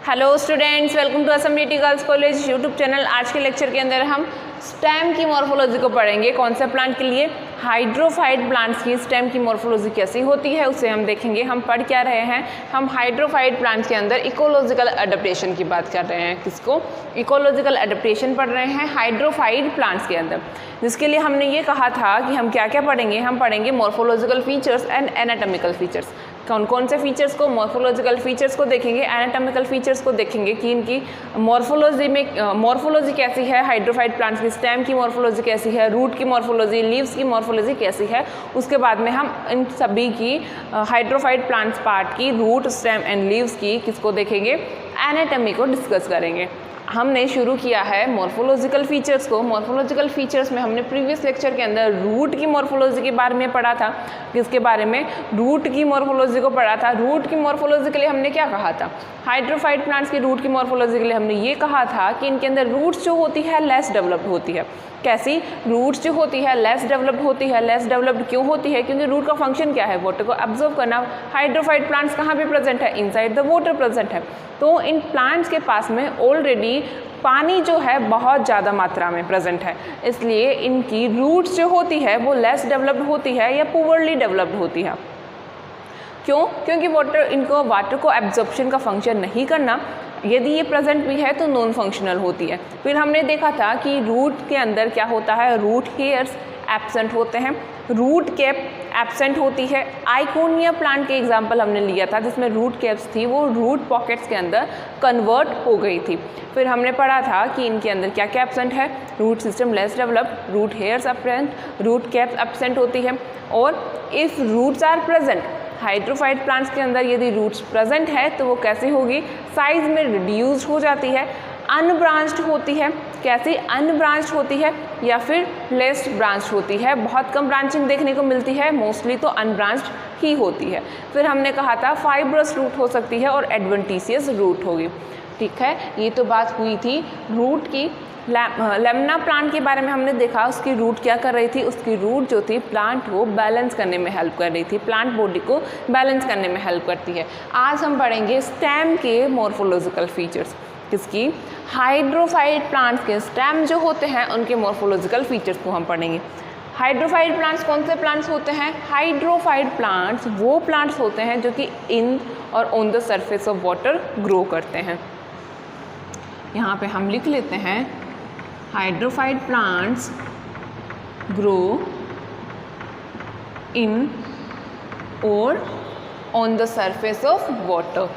Hello students, welcome to Assam DT girls college YouTube channel. आज के lecture के अंदर हम स्टेम की मॉर्फोलॉजी को पढ़ेंगे। कौन से प्लांट के लिए? हाइड्रोफाइट प्लांट्स की स्टेम की मॉर्फोलॉजी कैसी होती है उसे हम देखेंगे। हम पढ़ क्या रहे हैं? हम हाइड्रोफाइट प्लांट्स के अंदर इकोलॉजिकल एडेप्टेशन की बात कर रहे हैं। किसको? इकोलॉजिकल एडेप्टेशन पढ़ रहे हैं हाइड्रोफाइट प्लांट्स के अंदर, जिसके लिए हमने ये कहा था कि हम क्या क्या पढ़ेंगे। हम पढ़ेंगे morphological features and anatomical features. कौन कौन से फीचर्स को? मॉर्फोलॉजिकल फीचर्स को देखेंगे, एनाटॉमिकल फीचर्स को देखेंगे कि इनकी मॉर्फोलॉजी कैसी है, हाइड्रोफाइट प्लांट्स की स्टेम की मॉर्फोलॉजी कैसी है, रूट की मॉर्फोलॉजी, लीव्स की मॉर्फोलॉजी कैसी है। उसके बाद में हम इन सभी की हाइड्रोफाइट प्लांट्स पार्ट की रूट, स्टेम एंड लीव्स की किसको देखेंगे? एनाटॉमी को डिस्कस करेंगे। हमने शुरू किया है मॉर्फोलॉजिकल फीचर्स को। मॉर्फोलॉजिकल फीचर्स में हमने प्रीवियस लेक्चर के अंदर रूट की मॉर्फोलॉजी के बारे में पढ़ा था। किसके बारे में? रूट की मॉर्फोलॉजी को पढ़ा था। रूट की मॉर्फोलॉजी के लिए हमने क्या कहा था? हाइड्रोफाइट प्लांट्स की रूट की मॉर्फोलॉजी के लिए हमने ये कहा था कि इनके अंदर रूट्स जो होती है लेस डेवलप्ड होती है। कैसी? रूट्स जो होती है लेस डेवलप्ड होती है। लेस डेवलप्ड क्यों होती है? क्योंकि रूट का फंक्शन क्या है? वाटर को एब्जॉर्ब करना। हाइड्रोफाइट प्लांट्स कहाँ पे प्रेजेंट है? इनसाइड द वाटर प्रेजेंट है। तो इन प्लांट्स के पास में ऑलरेडी पानी जो है बहुत ज़्यादा मात्रा में प्रेजेंट है, इसलिए इनकी रूट्स जो होती है वो लेस डेवलप्ड होती है या पुअरली डेवलप्ड होती है। क्यों? क्योंकि वाटर को एब्जॉर्प्शन का फंक्शन नहीं करना। यदि ये प्रेजेंट भी है तो नॉन फंक्शनल होती है। फिर हमने देखा था कि रूट के अंदर क्या होता है? रूट हेयर्स एब्सेंट होते हैं, रूट कैप एब्सेंट होती है। आइकोनिया प्लांट के एग्जाम्पल हमने लिया था जिसमें रूट कैप्स थी, वो रूट पॉकेट्स के अंदर कन्वर्ट हो गई थी। फिर हमने पढ़ा था कि इनके अंदर क्या क्या एब्सेंट है? Root system less developed, root hairs absent, root caps absent होती है। और if roots are present, hydrophyte plants के अंदर यदि रूट्स प्रेजेंट है तो वो कैसी होगी? साइज में रिड्यूस्ड हो जाती है, अनब्रांच्ड होती है। कैसी? अनब्रांच्ड होती है या फिर लेस ब्रांच्ड होती है। बहुत कम ब्रांचिंग देखने को मिलती है, मोस्टली तो अनब्रांच्ड ही होती है। फिर हमने कहा था फाइब्रस रूट हो सकती है और एडवेंटिशियस रूट होगी। ठीक है, ये तो बात हुई थी रूट की। लेमना प्लांट के बारे में हमने देखा, उसकी रूट क्या कर रही थी? उसकी रूट जो थी प्लांट को बैलेंस करने में हेल्प कर रही थी, प्लांट बॉडी को बैलेंस करने में हेल्प करती है। आज हम पढ़ेंगे स्टेम के मॉर्फोलॉजिकल फीचर्स। किसकी? हाइड्रोफाइट प्लांट्स के स्टेम जो होते हैं उनके मॉर्फोलॉजिकल फीचर्स को हम पढ़ेंगे। हाइड्रोफाइट प्लांट्स कौन से प्लांट्स होते हैं? हाइड्रोफाइट प्लांट्स वो प्लांट्स होते हैं जो कि इन और on the surface of water grow करते हैं। यहाँ पे हम लिख लेते हैं हाइड्रोफाइट प्लांट्स ग्रो इन और on the surface of water.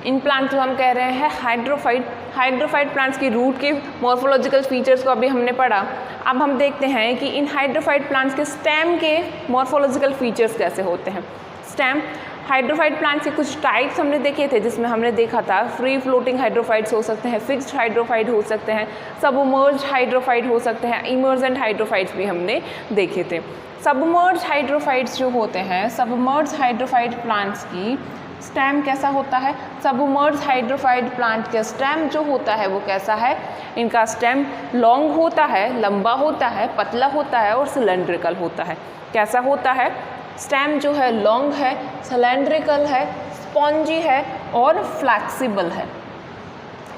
In plants को हम कह रहे हैं हाइड्रोफाइट प्लांट्स की रूट के मॉर्फोलॉजिकल फीचर्स को अभी हमने पढ़ा। अब हम देखते हैं कि इन हाइड्रोफाइट प्लांट्स के स्टेम के मॉर्फोलॉजिकल फीचर्स कैसे होते हैं। स्टेम हाइड्रोफाइट प्लांट्स के कुछ टाइप्स हमने देखे थे, जिसमें हमने देखा था फ्री फ्लोटिंग हाइड्रोफाइट्स हो सकते हैं, फिक्स्ड हाइड्रोफाइट हो सकते हैं, सबमर्ज्ड हाइड्रोफाइट हो सकते हैं, इमर्जेंट हाइड्रोफाइट्स भी हमने देखे थे। सबमर्ज्ड हाइड्रोफाइट्स जो होते हैं, सबमर्ज्ड हाइड्रोफाइट प्लांट्स की स्टेम कैसा होता है? सबमर्ज्ड हाइड्रोफाइट प्लांट का स्टेम जो होता है वो कैसा है? इनका स्टेम लॉन्ग होता है, लंबा होता है, पतला होता है और सिलेंड्रिकल होता है। कैसा होता है? स्टेम जो है लॉन्ग है, सिलेंड्रिकल है, स्पॉन्जी है और फ्लैक्सिबल है।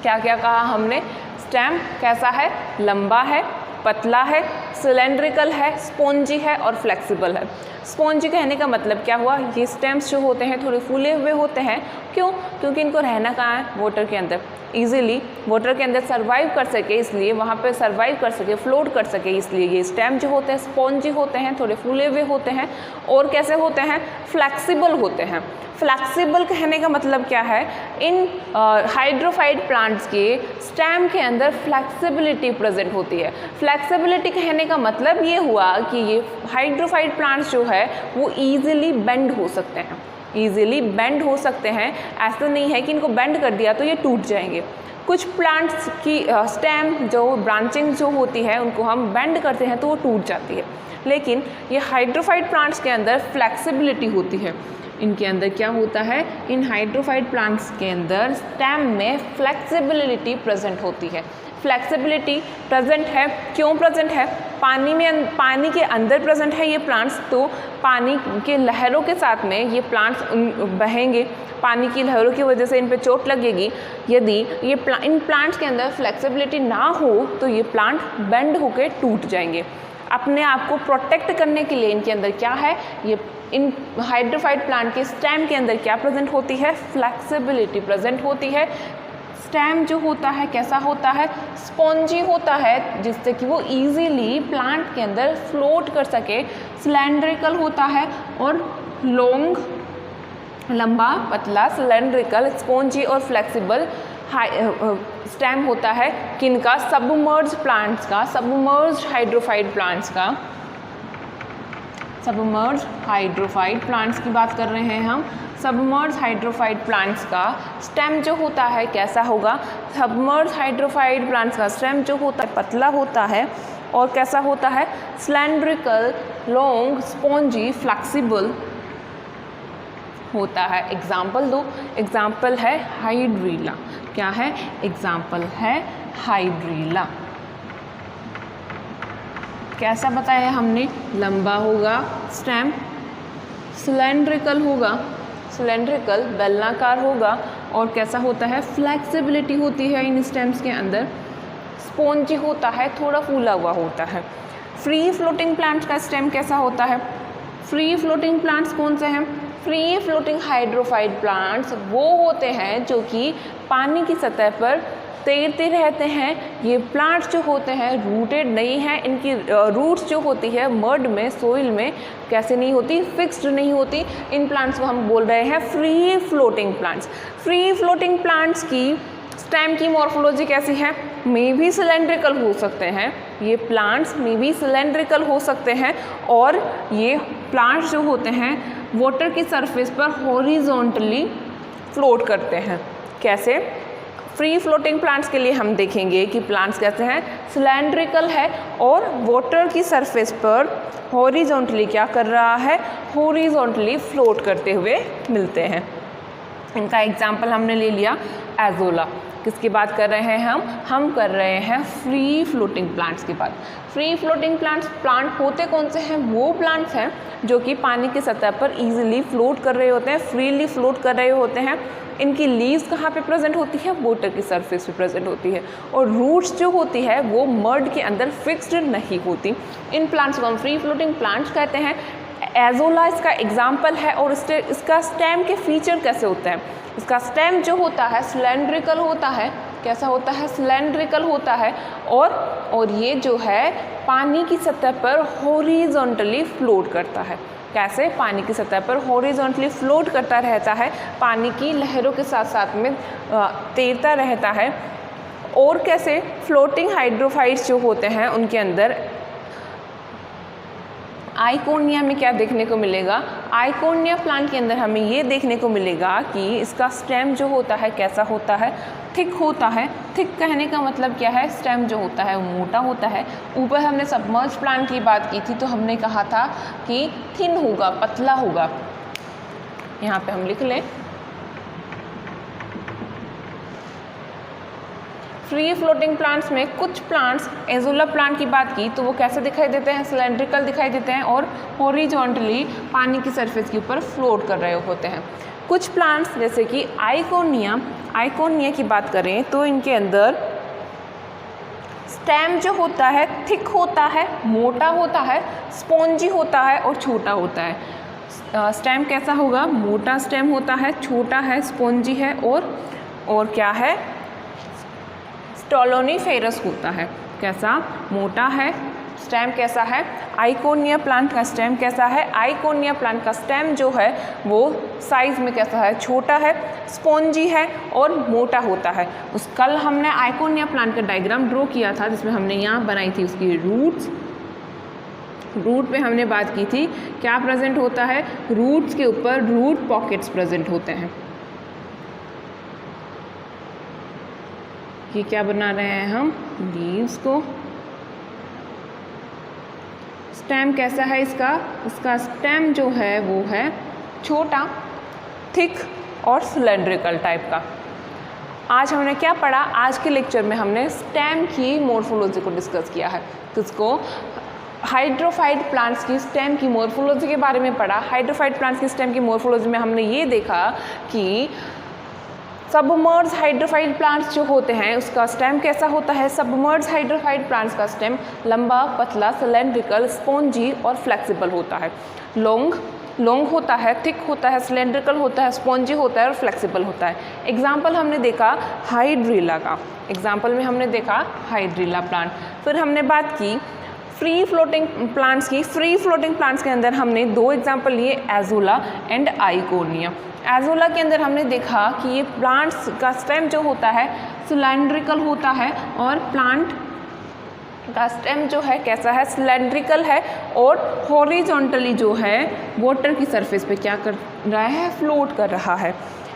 क्या क्या कहा हमने? स्टेम कैसा है? लंबा है, पतला है, सिलेंड्रिकल है, स्पॉन्जी है और फ्लेक्सिबल है। स्पॉन्जी कहने का मतलब क्या हुआ? ये स्टेम्स जो होते हैं थोड़े फूले हुए होते हैं। क्यों? क्योंकि इनको रहना कहाँ है? वाटर के अंदर। इजीली वाटर के अंदर सर्वाइव कर सके, इसलिए वहाँ पे सर्वाइव कर सके, फ्लोट कर सके, इसलिए ये स्टेम जो होते हैं स्पॉन्जी होते हैं, थोड़े फूले हुए होते हैं। और कैसे होते हैं? फ्लेक्सिबल होते हैं। फ्लेक्सिबल कहने का मतलब क्या है? इन हाइड्रोफाइट प्लांट्स के स्टेम के अंदर फ्लेक्सिबिलिटी प्रेजेंट होती है। फ्लेक्सिबिलिटी कहने का मतलब ये हुआ कि ये हाइड्रोफाइट प्लांट्स जो है वो ईजिली बेंड हो सकते हैं, ईजिली बेंड हो सकते हैं। ऐसा नहीं है कि इनको बेंड कर दिया तो ये टूट जाएंगे। कुछ प्लांट्स की स्टेम जो ब्रांचिंग जो होती है उनको हम बेंड करते हैं तो वो टूट जाती है, लेकिन ये हाइड्रोफाइट प्लांट्स के अंदर फ्लेक्सिबिलिटी होती है। इनके अंदर क्या होता है? इन हाइड्रोफाइट प्लांट्स के अंदर स्टेम में फ्लेक्सिबिलिटी प्रेजेंट होती है। फ्लेक्सिबिलिटी प्रेजेंट है। क्यों प्रेजेंट है? पानी के अंदर प्रेजेंट है ये प्लांट्स, तो पानी के लहरों के साथ में ये प्लांट्स बहेंगे, पानी की लहरों की वजह से इन पे चोट लगेगी। यदि ये इन प्लांट्स के अंदर फ्लेक्सिबिलिटी ना हो तो ये प्लांट बेंड होकर टूट जाएंगे। अपने आप को प्रोटेक्ट करने के लिए इनके अंदर क्या है, ये इन हाइड्रोफाइट प्लांट के स्टेम के अंदर क्या प्रेजेंट होती है, फ्लेक्सिबिलिटी प्रेजेंट होती है। स्टेम जो होता है कैसा होता है, स्पॉन्जी होता है, जिससे कि वो इजीली प्लांट के अंदर फ्लोट कर सके। सिलेंड्रिकल होता है और लॉन्ग, लंबा, पतला, सिलेंड्रिकल, स्पॉन्जी और फ्लेक्सिबल स्टेम होता है किनका, सबमर्ज प्लांट्स का, सबमर्ज हाइड्रोफाइट प्लांट्स का। सबमर्ज हाइड्रोफाइट प्लांट्स की बात कर रहे हैं हम। सबमर्ज हाइड्रोफाइट प्लांट्स का स्टेम जो होता है कैसा होगा, सबमर्ज हाइड्रोफाइट प्लांट्स का स्टेम जो होता है पतला होता है और कैसा होता है, सिलेंड्रिकल, लॉन्ग, स्पॉन्जी, फ्लेक्सिबल होता है। एग्जाम्पल दो, एग्जाम्पल है हाइड्रीला। क्या है, एग्जाम्पल है हाइड्रीला। कैसा बताया हमने, लंबा होगा स्टेम, सिलेंड्रिकल होगा, सिलेंड्रिकल बेलनाकार होगा और कैसा होता है, फ्लेक्सिबिलिटी होती है इन स्टेम्स के अंदर, स्पॉन्जी होता है, थोड़ा फूला हुआ होता है। फ्री फ्लोटिंग प्लांट्स का स्टेम कैसा होता है, फ्री फ्लोटिंग प्लांट्स कौन से हैं, फ्री फ्लोटिंग हाइड्रोफाइट प्लांट्स वो होते हैं जो कि पानी की सतह पर तैरते रहते हैं। ये प्लांट्स जो होते हैं रूटेड नहीं है, इनकी रूट्स जो होती है मड में, सोइल में कैसे नहीं होती, फिक्स्ड नहीं होती। इन प्लांट्स को हम बोल रहे हैं free floating plants. Free floating plants की स्टेम की मॉर्फोलॉजी कैसी है, मे भी सिलेंड्रिकल हो सकते हैं, ये प्लांट्स मे भी सिलेंड्रिकल हो सकते हैं और ये प्लांट्स जो होते हैं वाटर की सरफेस पर हॉरिजॉन्टली फ्लोट करते हैं। कैसे, फ्री फ्लोटिंग प्लांट्स के लिए हम देखेंगे कि प्लांट्स कैसे हैं, सिलेंड्रिकल है और वाटर की सरफेस पर हॉरिजॉन्टली क्या कर रहा है, हॉरिजॉन्टली फ्लोट करते हुए मिलते हैं। इनका एग्जाम्पल हमने ले लिया एजोला। किसकी बात कर रहे हैं हम कर रहे हैं फ्री फ्लोटिंग प्लांट्स की बात। फ्री फ्लोटिंग प्लांट होते कौन से हैं, वो प्लांट्स हैं जो कि पानी की सतह पर इजीली फ्लोट कर रहे होते हैं, फ्रीली फ्लोट कर रहे होते हैं। इनकी लीव्स कहाँ पे प्रेजेंट होती है, वाटर की सरफेस पे प्रेजेंट होती है और रूट्स जो होती है वो मड के अंदर फिक्स्ड नहीं होती। इन प्लांट्स को हम फ्री फ्लोटिंग प्लांट्स कहते हैं। एजोला इसका एग्जाम्पल है और इसका स्टेम के फीचर कैसे होते हैं, इसका स्टेम जो होता है सिलेंड्रिकल होता है। कैसा होता है, सिलेंड्रिकल होता है और ये जो है पानी की सतह पर हॉरिजॉन्टली फ्लोट करता है। कैसे, पानी की सतह पर हॉरिजॉन्टली फ्लोट करता रहता है, पानी की लहरों के साथ साथ में तैरता रहता है। और कैसे, फ्लोटिंग हाइड्रोफाइट्स जो होते हैं उनके अंदर आइकोनिया में क्या देखने को मिलेगा, आइकोनिया प्लांट के अंदर हमें ये देखने को मिलेगा कि इसका स्टेम जो होता है कैसा होता है, थिक होता है। थिक कहने का मतलब क्या है, स्टेम जो होता है वो मोटा होता है। ऊपर हमने सबमर्ज प्लांट की बात की थी तो हमने कहा था कि थिन होगा, पतला होगा। यहाँ पे हम लिख लें, फ्री फ्लोटिंग प्लांट्स में कुछ प्लांट्स, एजोला प्लांट की बात की तो वो कैसे दिखाई देते हैं, सिलेंड्रिकल दिखाई देते हैं और हॉरिजॉन्टली पानी की सरफेस के ऊपर फ्लोट कर रहे होते हैं। कुछ प्लांट्स जैसे कि आइकोनिया की बात करें तो इनके अंदर स्टेम जो होता है थिक होता है, मोटा होता है, स्पॉन्जी होता है और छोटा होता है। स्टेम कैसा होगा, मोटा स्टेम होता है, छोटा है, स्पॉन्जी है और क्या है, स्टोलोनिफेरस होता है। कैसा, मोटा है, स्टेम कैसा है, आइकोनिया प्लांट का स्टेम कैसा है, आइकोनिया प्लांट का स्टेम जो है वो साइज में कैसा है, छोटा है, स्पॉन्जी है और मोटा होता है। कल हमने आइकोनिया प्लांट का डायग्राम ड्रॉ किया था जिसमें हमने यहाँ बनाई थी उसकी रूट पे हमने बात की थी क्या प्रेजेंट होता है, रूट्स के ऊपर रूट पॉकेट्स प्रेजेंट होते हैं। ये क्या बना रहे हैं हम, लीव्स को। स्टेम कैसा है इसका स्टेम जो है वो है छोटा, थिक और सिलेंड्रिकल टाइप का। आज हमने क्या पढ़ा, आज के लेक्चर में हमने स्टेम की मॉर्फोलॉजी को डिस्कस किया है। किसको, हाइड्रोफाइट प्लांट्स की स्टेम की मॉर्फोलॉजी के बारे में पढ़ा। हाइड्रोफाइट प्लांट्स की स्टेम की मॉर्फोलॉजी में हमने ये देखा कि सबमर्ज हाइड्रोफाइट प्लांट्स जो होते हैं उसका स्टेम कैसा होता है। सबमर्ज हाइड्रोफाइट प्लांट्स का स्टेम लंबा, पतला, सिलेंड्रिकल, स्पॉन्जी और फ्लेक्सिबल होता है। लॉन्ग होता है, थिक होता है, सिलेंड्रिकल होता है, स्पॉन्जी होता है और फ्लेक्सिबल होता है। एग्जाम्पल हमने देखा हाइड्रिला का, एग्जाम्पल में हमने देखा हाइड्रिला प्लांट। फिर हमने बात की फ्री फ्लोटिंग प्लांट्स की। फ्री फ्लोटिंग प्लांट्स के अंदर हमने दो एग्जाम्पल लिए, एजोला एंड आइकोनिया। एजोला के अंदर हमने देखा कि ये प्लांट्स का स्टेम जो होता है सिलेंड्रिकल होता है और प्लांट का स्टेम जो है कैसा है, सिलेंड्रिकल है और हॉरिजॉन्टली जो है वाटर की सरफेस पे क्या कर रहा है, फ्लोट कर रहा है।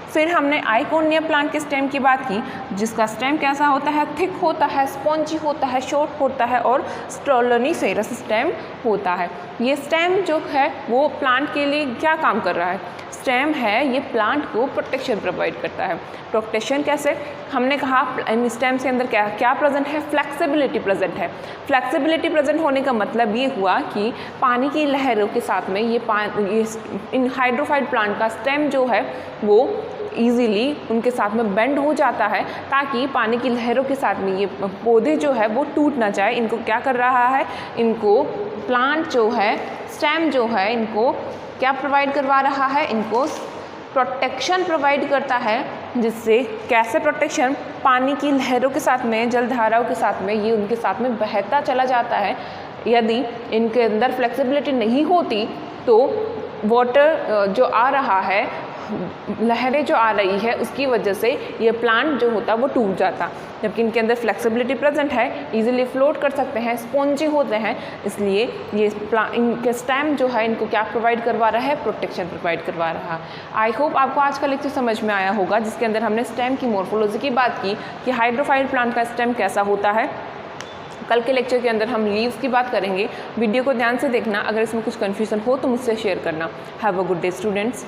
फिर हमने आइकोनिया प्लांट के स्टेम की बात की, जिसका स्टेम कैसा होता है, थिक होता है, स्पॉन्जी होता है, शॉर्ट होता है और स्टोलोनिफेरस स्टेम होता है। ये स्टेम जो है वो प्लांट के लिए क्या काम कर रहा है, स्टेम है ये प्लांट को प्रोटेक्शन प्रोवाइड करता है। प्रोटेक्शन कैसे, हमने कहा इन स्टेम्स के अंदर क्या क्या प्रेजेंट है, फ्लेक्सिबिलिटी प्रेजेंट है। फ्लेक्सिबिलिटी प्रेजेंट होने का मतलब ये हुआ कि पानी की लहरों के साथ में ये इन हाइड्रोफाइट प्लांट का स्टेम जो है वो ईजीली उनके साथ में बेंड हो जाता है, ताकि पानी की लहरों के साथ में ये पौधे जो है वो टूट ना जाए। इनको क्या कर रहा है, इनको प्लांट जो है स्टेम जो है इनको क्या प्रोवाइड करवा रहा है, इनको प्रोटेक्शन प्रोवाइड करता है। जिससे कैसे प्रोटेक्शन, पानी की लहरों के साथ में, जलधाराओं के साथ में ये उनके साथ में बहता चला जाता है। यदि इनके अंदर फ्लेक्सिबिलिटी नहीं होती तो वाटर जो आ रहा है, लहरें जो आ रही है उसकी वजह से ये प्लांट जो होता है वो टूट जाता। जबकि इनके अंदर फ्लेक्सिबिलिटी प्रेजेंट है, इजीली फ्लोट कर सकते हैं, स्पॉन्जी होते हैं, इसलिए ये इनके स्टेम जो है इनको क्या प्रोवाइड करवा रहा है, प्रोटेक्शन प्रोवाइड करवा रहा है। आई होप आपको आज का लेक्चर समझ में आया होगा, जिसके अंदर हमने स्टेम की मॉर्फोलॉजी की बात की कि हाइड्रोफाइट प्लांट का स्टेम कैसा होता है। कल के लेक्चर के अंदर हम लीव्स की बात करेंगे। वीडियो को ध्यान से देखना, अगर इसमें कुछ कन्फ्यूज़न हो तो मुझसे शेयर करना। Have a good day students.